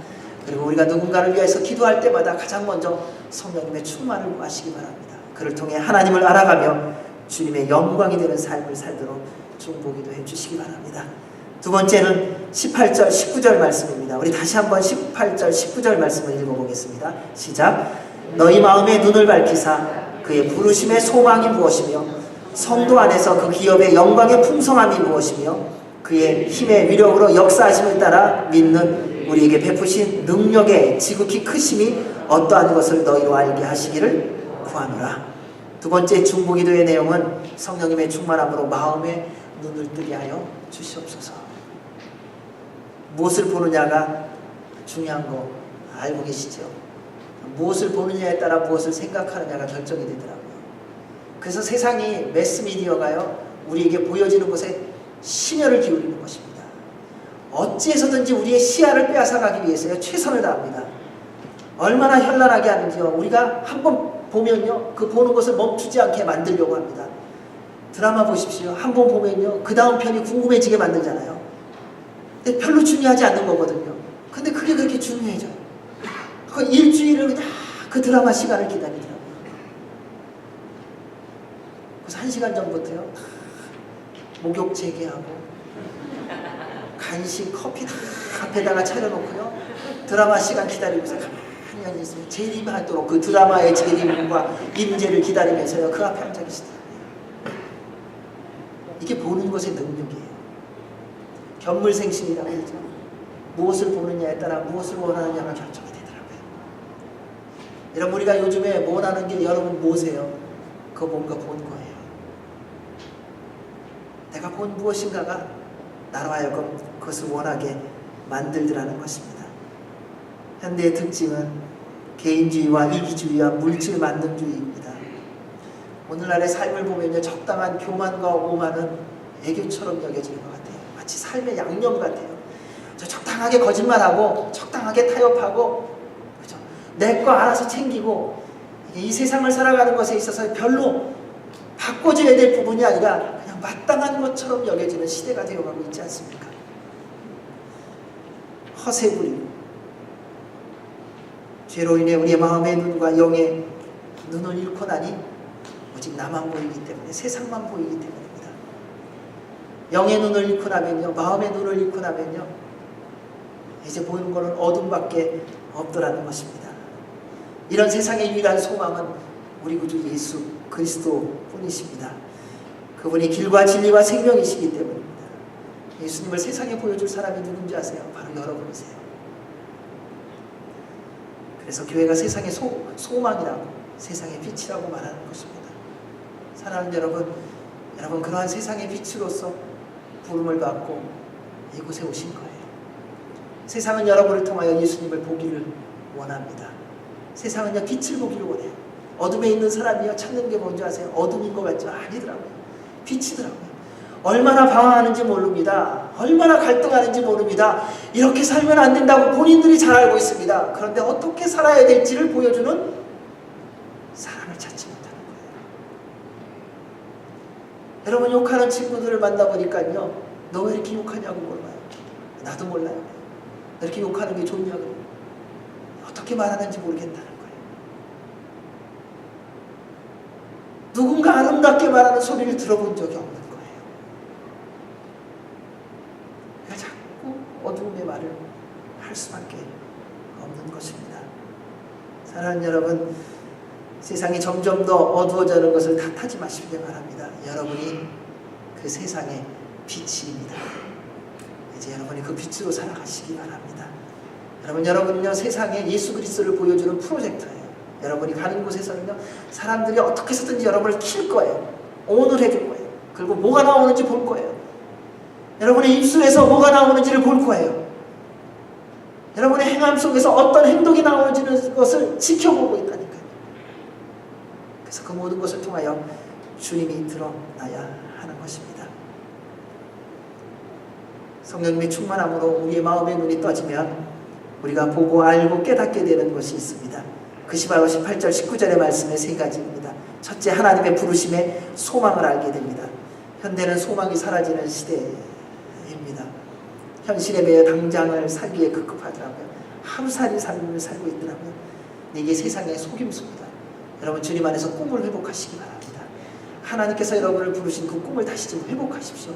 그리고 우리가 누군가를 위해서 기도할 때마다 가장 먼저 성령님의 충만을 구하시기 바랍니다. 그를 통해 하나님을 알아가며 주님의 영광이 되는 삶을 살도록 중보기도 해주시기 바랍니다. 두 번째는 18절 19절 말씀입니다. 우리 다시 한번 18절 19절 말씀을 읽어보겠습니다. 시작. 너희 마음의 눈을 밝히사 그의 부르심의 소망이 무엇이며 성도 안에서 그 기업의 영광의 풍성함이 무엇이며 그의 힘의 위력으로 역사하심을 따라 믿는 우리에게 베푸신 능력의 지극히 크심이 어떠한 것을 너희로 알게 하시기를 구하노라. 두 번째 중보기도의 내용은 성령님의 충만함으로 마음의 눈을 뜨게 하여 주시옵소서. 무엇을 보느냐가 중요한 거 알고 계시죠? 무엇을 보느냐에 따라 무엇을 생각하느냐가 결정이 되더라고요. 그래서 세상이 매스미디어가요, 우리에게 보여지는 것에 심혈을 기울이는 것입니다. 어찌해서든지 우리의 시야를 빼앗아가기 위해서요, 최선을 다합니다. 얼마나 현란하게 하는지요. 우리가 한번 보면요, 그 보는 것을 멈추지 않게 만들려고 합니다. 드라마 보십시오. 한번 보면요, 그 다음 편이 궁금해지게 만들잖아요. 근데 별로 중요하지 않는 거거든요. 근데 그게 그렇게 중요해져요. 그 일주일을 그냥 그 드라마 시간을 기다리더라고요. 그래서 1시간 전부터요. 목욕 재개하고 간식, 커피 다 앞에다가 차려놓고요. 드라마 시간 기다리면서 가만히 앉아있으면 재림하도록 그 드라마의 재림과 임재를 기다리면서요. 그 앞에 앉아 계시더라고요. 이게 보는 것의 능력이에요. 견물생심이라고 하죠. 무엇을 보느냐에 따라 무엇을 원하느냐가 결정이 되더라고요. 여러분, 우리가 요즘에 원하는 게 여러분 뭐세요? 그거 뭔가 본 거예요. 내가 본 무엇인가가 나로 하여금 그것을 원하게 만들더라는 것입니다. 현대의 특징은 개인주의와 이기주의와 물질 만능주의입니다. 오늘날의 삶을 보면요, 적당한 교만과 오만은 애교처럼 여겨지는 것 같아요. 마치 삶의 양념 같아요. 적당하게 거짓말하고 적당하게 타협하고, 그렇죠? 내 거 알아서 챙기고, 이 세상을 살아가는 것에 있어서 별로 바꿔줘야 될 부분이 아니라 그냥 마땅한 것처럼 여겨지는 시대가 되어가고 있지 않습니까? 허세부리고 죄로 인해 우리의 마음의 눈과 영의 눈을 잃고 나니 오직 나만 보이기 때문에, 세상만 보이기 때문입니다. 영의 눈을 잃고 나면요, 마음의 눈을 잃고 나면요, 이제 보이는 것은 어둠밖에 없더라는 것입니다. 이런 세상의 유일한 소망은 우리 구주 예수 그리스도 뿐이십니다. 그분이 길과 진리와 생명이시기 때문입니다. 예수님을 세상에 보여줄 사람이 누군지 아세요? 바로 여러분이세요. 그래서 교회가 세상의 소망이라고, 세상의 빛이라고 말하는 것입니다. 사랑하는 여러분, 여러분 그러한 세상의 빛으로서 부름을 받고 이곳에 오신 거예요. 세상은 여러분을 통하여 예수님을 보기를 원합니다. 세상은요, 빛을 보기를 원해요. 어둠에 있는 사람이요, 찾는 게 뭔지 아세요? 어둠인 것 같죠? 아니더라고요. 빛이더라고요. 얼마나 방황하는지 모릅니다. 얼마나 갈등하는지 모릅니다. 이렇게 살면 안 된다고 본인들이 잘 알고 있습니다. 그런데 어떻게 살아야 될지를 보여주는 사람을 찾지 못하는 거예요. 여러분, 욕하는 친구들을 만나보니까요, 너 왜 이렇게 욕하냐고 물어봐요. 나도 몰라요. 이렇게 욕하는 게 좋냐고. 어떻게 말하는지 모르겠다는 거예요. 누군가 아름답게 말하는 소리를 들어본 적이 없는 거예요. 왜 자꾸 어두움의 말을 할 수밖에 없는 것입니다. 사랑하는 여러분, 세상이 점점 더 어두워지는 것을 탓하지 마시길 바랍니다. 여러분이 그 세상의 빛입니다. 이제 여러분이 그 빛으로 살아가시기 바랍니다. 여러분은요, 세상에 예수 그리스도를 보여주는 프로젝터예요. 여러분이 가는 곳에서는요, 사람들이 어떻게 해서든지 여러분을 킬 거예요. 오늘 해줄 거예요. 그리고 뭐가 나오는지 볼 거예요. 여러분의 입술에서 뭐가 나오는지를 볼 거예요. 여러분의 행함 속에서 어떤 행동이 나오는지는 것을 지켜보고 있다니까요. 그래서 그 모든 것을 통하여 주님이 드러나야 하는 것입니다. 성령님의 충만함으로 우리의 마음의 눈이 떠지면 우리가 보고 알고 깨닫게 되는 것이 있습니다. 그것이 바로 18절 19절의 말씀의 세 가지입니다. 첫째, 하나님의 부르심에 소망을 알게 됩니다. 현대는 소망이 사라지는 시대입니다. 현실에 매여 당장을 살기에 급급하더라고요. 하루살이 삶을 살고 있더라고요. 이게 세상의 속임수입니다. 여러분, 주님 안에서 꿈을 회복하시기 바랍니다. 하나님께서 여러분을 부르신 그 꿈을 다시 좀 회복하십시오.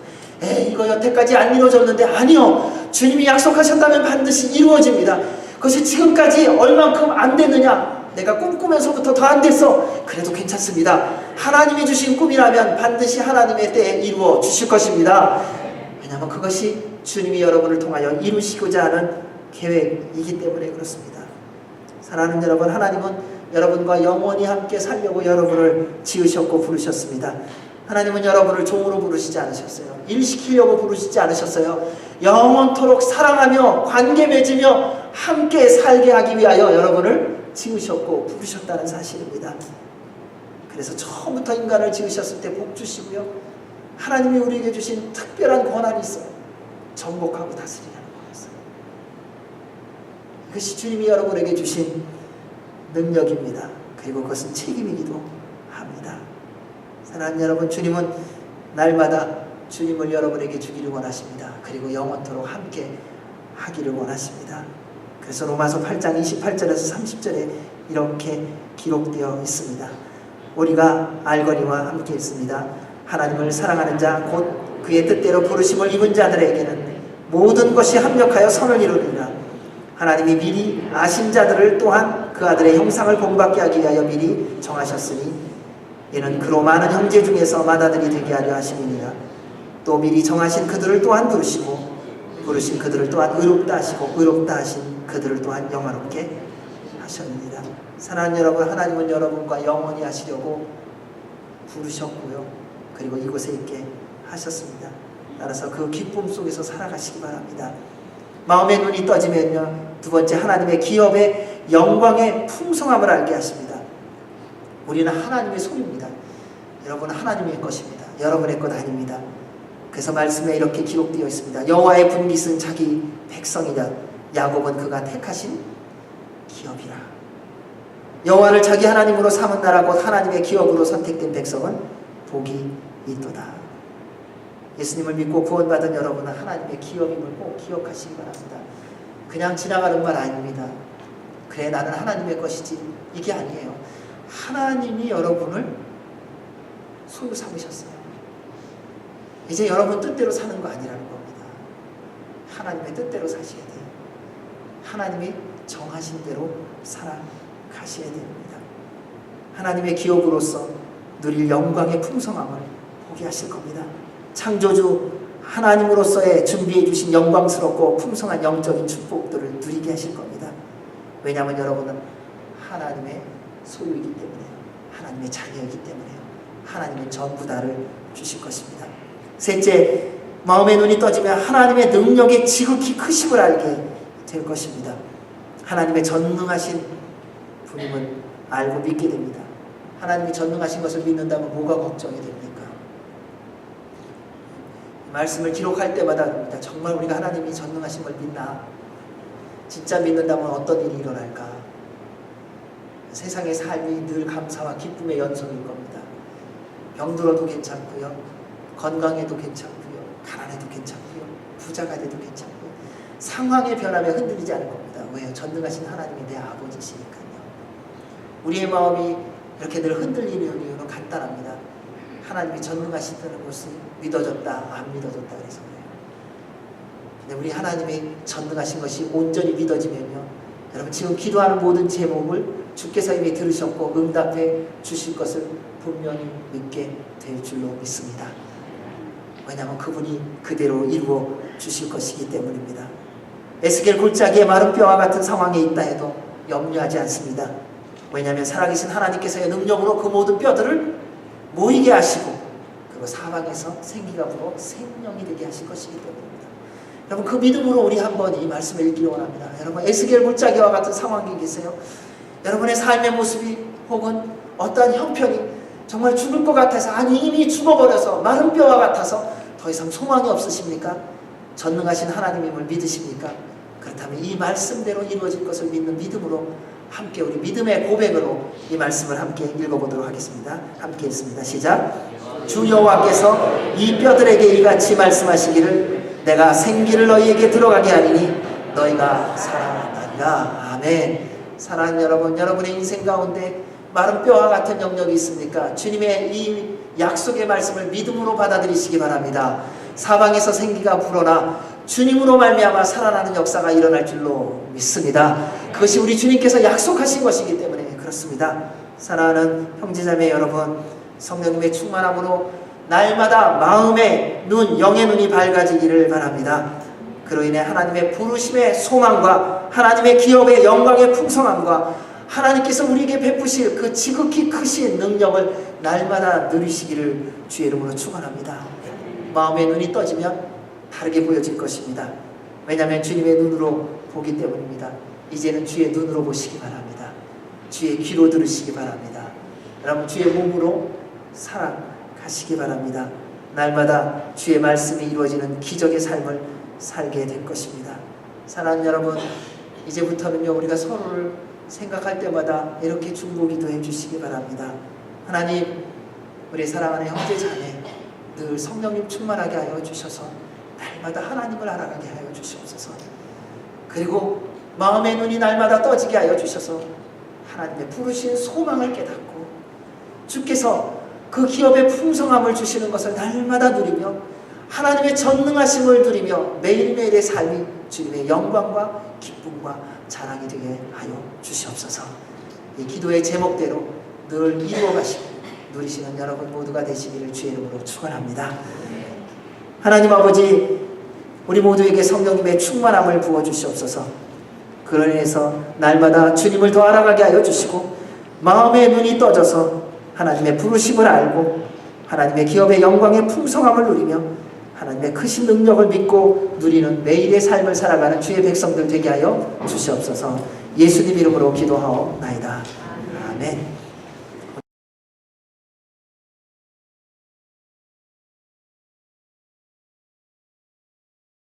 이거 여태까지 안 이루어졌는데, 아니요, 주님이 약속하셨다면 반드시 이루어집니다. 그것이 지금까지 얼만큼 안 됐느냐, 내가 꿈꾸면서부터 더 안 됐어, 그래도 괜찮습니다. 하나님이 주신 꿈이라면 반드시 하나님의 때에 이루어 주실 것입니다. 왜냐하면 그것이 주님이 여러분을 통하여 이루시고자 하는 계획이기 때문에 그렇습니다. 사랑하는 여러분, 하나님은 여러분과 영원히 함께 살려고 여러분을 지으셨고 부르셨습니다. 하나님은 여러분을 종으로 부르시지 않으셨어요. 일시키려고 부르시지 않으셨어요. 영원토록 사랑하며 관계 맺으며 함께 살게 하기 위하여 여러분을 지으셨고 부르셨다는 사실입니다. 그래서 처음부터 인간을 지으셨을 때 복 주시고요, 하나님이 우리에게 주신 특별한 권한이 있어요. 정복하고 다스리라는 거였어요. 이것이 주님이 여러분에게 주신 능력입니다. 그리고 그것은 책임이기도 합니다. 사랑하는 여러분, 주님은 날마다 주님을 여러분에게 주기를 원하십니다. 그리고 영원토록 함께 하기를 원하십니다. 그래서 로마서 8장 28절에서 30절에 이렇게 기록되어 있습니다. 우리가 알거니와 함께 있습니다. 하나님을 사랑하는 자 곧 그의 뜻대로 부르심을 입은 자들에게는 모든 것이 합력하여 선을 이루리라. 하나님이 미리 아신 자들을 또한 그 아들의 형상을 본받게 하기 위하여 미리 정하셨으니 이는 그로 많은 형제 중에서 맏아들이 되게 하려 하심이니라. 또 미리 정하신 그들을 또한 부르시고 부르신 그들을 또한 의롭다 하시고 의롭다 하신 그들을 또한 영화롭게 하셨느니라. 사랑하는 여러분, 하나님은 여러분과 영원히 하시려고 부르셨고요. 그리고 이곳에 있게 하셨습니다. 따라서 그 기쁨 속에서 살아가시기 바랍니다. 마음의 눈이 떠지면요, 두 번째, 하나님의 기업의 영광의 풍성함을 알게 하십니다. 우리는 하나님의 소유입니다. 여러분은 하나님의 것입니다. 여러분의 것 아닙니다. 그래서 말씀에 이렇게 기록되어 있습니다. 여호와의 분깃은 자기 백성이라. 야곱은 그가 택하신 기업이라. 여호와를 자기 하나님으로 삼은 나라 곧 하나님의 기업으로 선택된 백성은 복이 있도다. 예수님을 믿고 구원받은 여러분은 하나님의 기업임을 꼭 기억하시기 바랍니다. 그냥 지나가는 말 아닙니다. 그래, 나는 하나님의 것이지, 이게 아니에요. 하나님이 여러분을 소유 삼으셨어요. 이제 여러분 뜻대로 사는 거 아니라는 겁니다. 하나님의 뜻대로 사셔야 돼요. 하나님이 정하신 대로 살아가셔야 됩니다. 하나님의 기업으로서 누릴 영광의 풍성함을 보게 하실 겁니다. 창조주 하나님으로서의 준비해 주신 영광스럽고 풍성한 영적인 축복들을 누리게 하실 겁니다. 왜냐하면 여러분은 하나님의 소유이기 때문에요. 하나님의 자녀이기 때문에요. 하나님은 전부 다를 주실 것입니다. 셋째, 마음의 눈이 떠지면 하나님의 능력의 지극히 크심을 알게 될 것입니다. 하나님의 전능하신 분임을 알고 믿게 됩니다. 하나님이 전능하신 것을 믿는다면 뭐가 걱정이 됩니까? 말씀을 기록할 때마다 정말 우리가 하나님이 전능하신 걸 믿나? 진짜 믿는다면 어떤 일이 일어날까? 세상의 삶이 늘 감사와 기쁨의 연속일 겁니다. 병들어도 괜찮고요, 건강해도 괜찮고요, 가난해도 괜찮고요, 부자가 돼도 괜찮고요. 상황의 변함에 흔들리지 않을 겁니다. 왜요? 전능하신 하나님이 내 아버지시니까요. 우리의 마음이 이렇게 늘 흔들리는 이유는 간단합니다. 하나님이 전능하시다는 것이 믿어졌다, 안 믿어졌다 그래서 그래요. 근데 우리 하나님이 전능하신 것이 온전히 믿어지면요, 여러분 지금 기도하는 모든 제목을 주께서 이미 들으셨고 응답해 주실 것을 분명히 믿게 될 줄로 믿습니다. 왜냐하면 그분이 그대로 이루어 주실 것이기 때문입니다. 에스겔 골짜기에 마른 뼈와 같은 상황에 있다 해도 염려하지 않습니다. 왜냐하면 살아계신 하나님께서의 능력으로 그 모든 뼈들을 모이게 하시고 그리고 사방에서 생기가 불어 생명이 되게 하실 것이기 때문입니다. 여러분 그 믿음으로 우리 한번 이 말씀을 읽기를 원합니다. 여러분 에스겔 골짜기와 같은 상황에 계세요. 여러분의 삶의 모습이 혹은 어떠한 형편이 정말 죽을 것 같아서, 아니 이미 죽어버려서 마른 뼈와 같아서 더 이상 소망이 없으십니까? 전능하신 하나님임을 믿으십니까? 그렇다면 이 말씀대로 이루어질 것을 믿는 믿음으로 함께 우리 믿음의 고백으로 이 말씀을 함께 읽어보도록 하겠습니다. 함께 읽습니다. 시작. 주 여호와께서 이 뼈들에게 이같이 말씀하시기를 내가 생기를 너희에게 들어가게 하리니 너희가 살아나리라. 아멘. 사랑하는 여러분, 여러분의 인생 가운데 마른 뼈와 같은 영역이 있습니까? 주님의 이 약속의 말씀을 믿음으로 받아들이시기 바랍니다. 사방에서 생기가 불어나 주님으로 말미암아 살아나는 역사가 일어날 줄로 믿습니다. 그것이 우리 주님께서 약속하신 것이기 때문에 그렇습니다. 사랑하는 형제자매 여러분, 성령님의 충만함으로 날마다 마음의 눈, 영의 눈이 밝아지기를 바랍니다. 그로 인해 하나님의 부르심의 소망과 하나님의 기업의 영광의 풍성함과 하나님께서 우리에게 베푸실 그 지극히 크신 능력을 날마다 누리시기를 주의 이름으로 축원합니다. 마음의 눈이 떠지면 다르게 보여질 것입니다. 왜냐하면 주님의 눈으로 보기 때문입니다. 이제는 주의 눈으로 보시기 바랍니다. 주의 귀로 들으시기 바랍니다. 여러분 주의 몸으로 살아가시기 바랍니다. 날마다 주의 말씀이 이루어지는 기적의 삶을 살게 될 것입니다. 사랑하는 여러분, 이제부터는요 우리가 서로를 생각할 때마다 이렇게 중보기도 해주시기 바랍니다. 하나님, 우리 사랑하는 형제 자매 늘 성령님 충만하게 하여 주셔서 날마다 하나님을 알아가게 하여 주시옵소서. 그리고 마음의 눈이 날마다 떠지게 하여 주셔서 하나님의 부르신 소망을 깨닫고 주께서 그 기업의 풍성함을 주시는 것을 날마다 누리며 하나님의 전능하심을 누리며 매일매일의 삶이 주님의 영광과 기쁨과 자랑이 되게 하여 주시옵소서. 이 기도의 제목대로 늘 이루어가시고 누리시는 여러분 모두가 되시기를 주의 이름으로 축원합니다. 하나님 아버지, 우리 모두에게 성령님의 충만함을 부어주시옵소서. 그로 인해서 날마다 주님을 더 알아가게 하여 주시고 마음의 눈이 떠져서 하나님의 부르심을 알고 하나님의 기업의 영광의 풍성함을 누리며 하나님의 크신 능력을 믿고 누리는 매일의 삶을 살아가는 주의 백성들 되게 하여 주시옵소서. 예수님 이름으로 기도하옵나이다. 아멘.